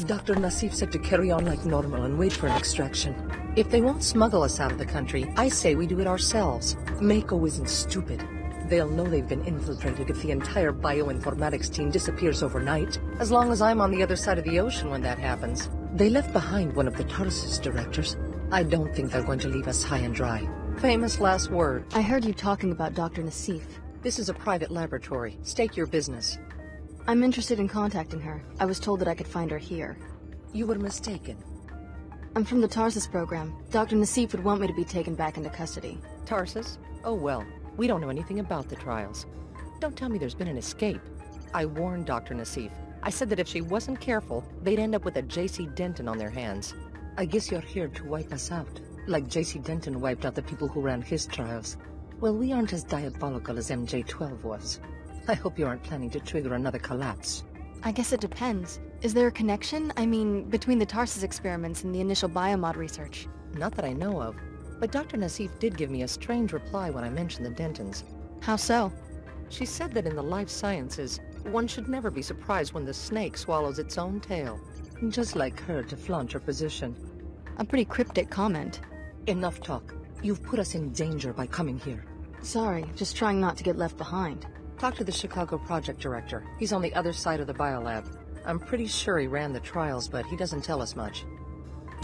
Dr. Nassif said to carry on like normal and wait for an extraction. If they won't smuggle us out of the country, I say we do it ourselves. Mako isn't stupid. They'll know they've been infiltrated if the entire bioinformatics team disappears overnight, as long as I'm on the other side of the ocean when that happens. They left behind one of the Tarsus directors. I don't think they're going to leave us high and dry. Famous last word. I heard you talking about Dr. Nassif. This is a private laboratory. State your business. I'm interested in contacting her. I was told that I could find her here. You were mistaken. I'm from the Tarsus program. Dr. Nassif would want me to be taken back into custody. Tarsus? Oh well, we don't know anything about the trials. Don't tell me there's been an escape. I warned Dr. Nassif. I said that if she wasn't careful, they'd end up with a J.C. Denton on their hands. I guess you're here to wipe us out, like J.C. Denton wiped out the people who ran his trials. Well, we aren't as diabolical as MJ-12 was. I hope you aren't planning to trigger another collapse. I guess it depends. Is there a connection? I mean, between the Tarsus experiments and the initial biomod research? Not that I know of, but Dr. Nassif did give me a strange reply when I mentioned the Dentons. How so? She said that in the life sciences, one should never be surprised when the snake swallows its own tail. Just like her to flaunt her position. A pretty cryptic comment. Enough talk. You've put us in danger by coming here. Sorry, just trying not to get left behind. Talk to the Chicago project director. He's on the other side of the Biolab. I'm pretty sure he ran the trials, but he doesn't tell us much.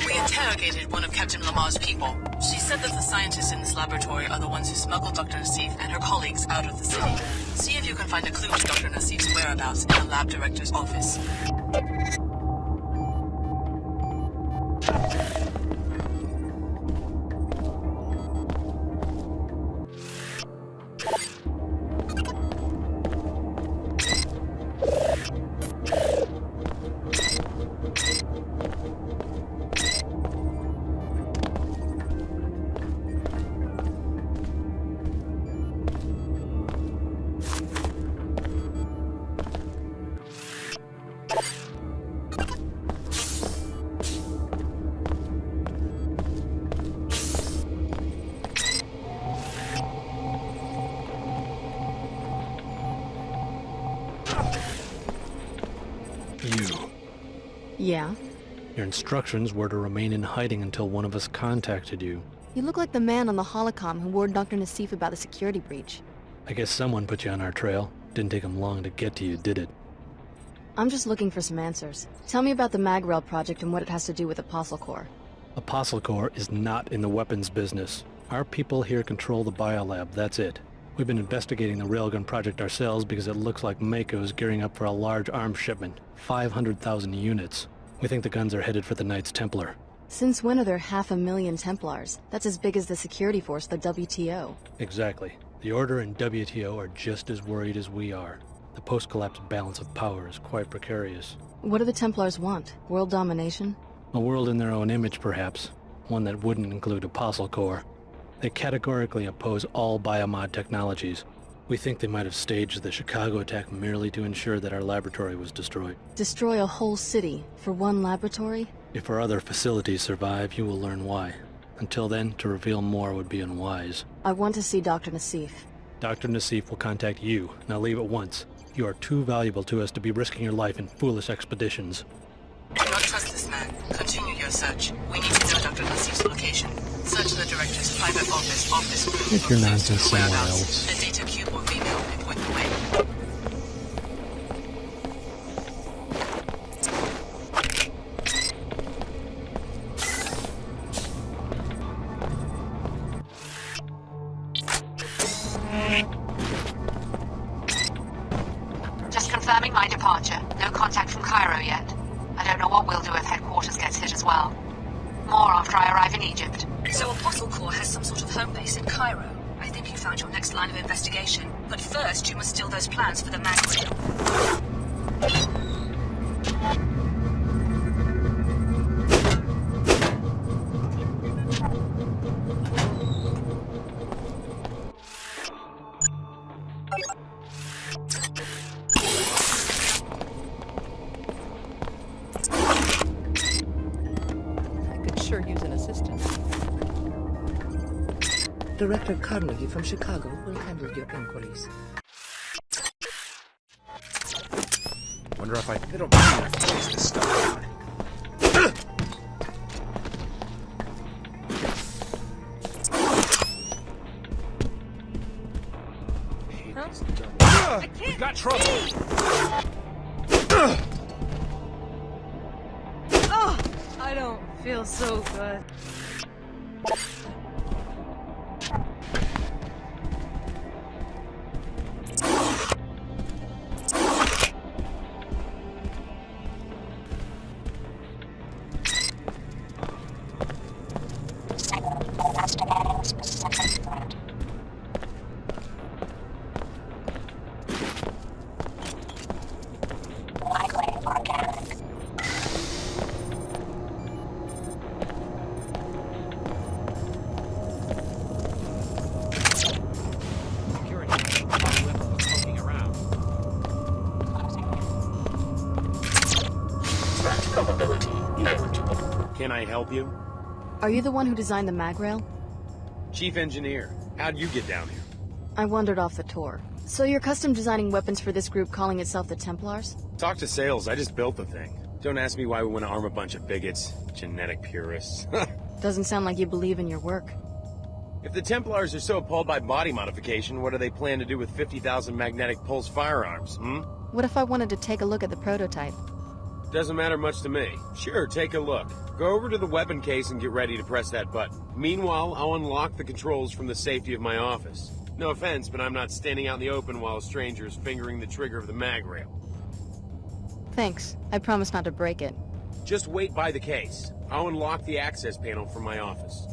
We interrogated one of Captain Lamar's people. She said that the scientists in this laboratory are the ones who smuggled Dr. Nassif and her colleagues out of the city. See if you can find a clue to Dr. Nassif's whereabouts in the lab director's office. You. Yeah? Your instructions were to remain in hiding until one of us contacted you. You look like the man on the holocom who warned Dr. Nassif about the security breach. I guess someone put you on our trail. Didn't take them long to get to you, did it? I'm just looking for some answers. Tell me about the Magrel project and what it has to do with Apostle Corps. Apostle Corps is not in the weapons business. Our people here control the Biolab, that's it. We've been investigating the railgun project ourselves because it looks like Mako is gearing up for a large arms shipment. 500,000 units. We think the guns are headed for the Knights Templar. Since when are there 500,000 Templars? That's as big as the security force, the WTO. Exactly. The Order and WTO are just as worried as we are. The post-collapse balance of power is quite precarious. What do the Templars want? World domination? A world in their own image, perhaps. One that wouldn't include Apostle Corps. They categorically oppose all biomod technologies. We think they might have staged the Chicago attack merely to ensure that our laboratory was destroyed. Destroy a whole city for one laboratory? If our other facilities survive, you will learn why. Until then, to reveal more would be unwise. I want to see Dr. Nassif. Dr. Nassif will contact you. Now leave at once. You are too valuable to us to be risking your life in foolish expeditions. Do not trust this man. Continue your search. We need to know Dr. Nassif's location. Search the director's private office room. Get your nonsense somewhere else. A data cube or female may point the way. Just confirming my departure. No contact from Cairo yet. I don't know what we'll do if headquarters gets hit as well. More after I arrive in Egypt. So Apostle Corps has some sort of home base in Cairo. I think you found your next line of investigation. But first, you must steal those plans for the Magrel. Use an assistant. Director Carnegie from Chicago will handle your inquiries. Wonder if they don't have to chase this stuff down. We've got trouble. Oh, I don't feel so good. Can I help you? Are you the one who designed the mag rail? Chief Engineer, how'd you get down here? I wandered off the tour. So you're custom designing weapons for this group calling itself the Templars? Talk to sales, I just built the thing. Don't ask me why we want to arm a bunch of bigots. Genetic purists. Doesn't sound like you believe in your work. If the Templars are so appalled by body modification, what do they plan to do with 50,000 magnetic pulse firearms, What if I wanted to take a look at the prototype? Doesn't matter much to me. Sure, take a look. Go over to the weapon case and get ready to press that button. Meanwhile, I'll unlock the controls from the safety of my office. No offense, but I'm not standing out in the open while a stranger is fingering the trigger of the mag rail. Thanks. I promise not to break it. Just wait by the case. I'll unlock the access panel from my office.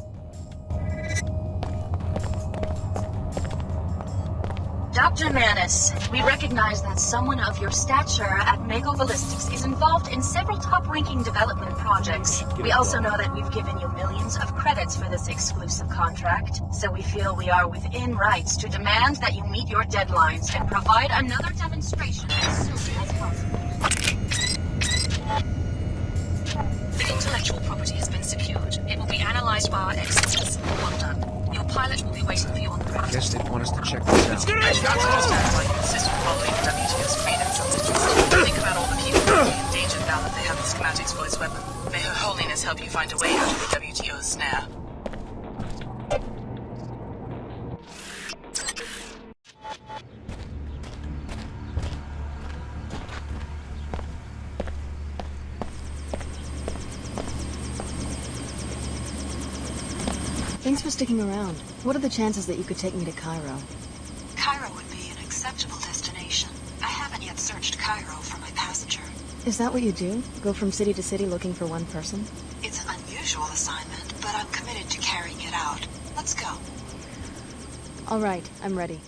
Dr. Manus, we recognize that someone of your stature at Mako Ballistics is involved in several top-ranking development projects. We also know that we've given you millions of credits for this exclusive contract, so we feel we are within rights to demand that you meet your deadlines and provide another demonstration as soon as possible. The intellectual property has been secured. It will be analyzed by our experts. Well done. Your pilot will be waiting for you on the ground. I guess they want us to check this out. Understand why you insist on following the WTO's freedom transitions. Think about all the people who will be endangered now that they have the schematics for its weapon. May Her Holiness help you find a way out of the WTO's snare. Thanks for sticking around. What are the chances that you could take me to Cairo? Cairo would be an acceptable destination. I haven't yet searched Cairo for my passenger. Is that what you do? Go from city to city looking for one person? It's an unusual assignment, but I'm committed to carrying it out. Let's go. All right, I'm ready.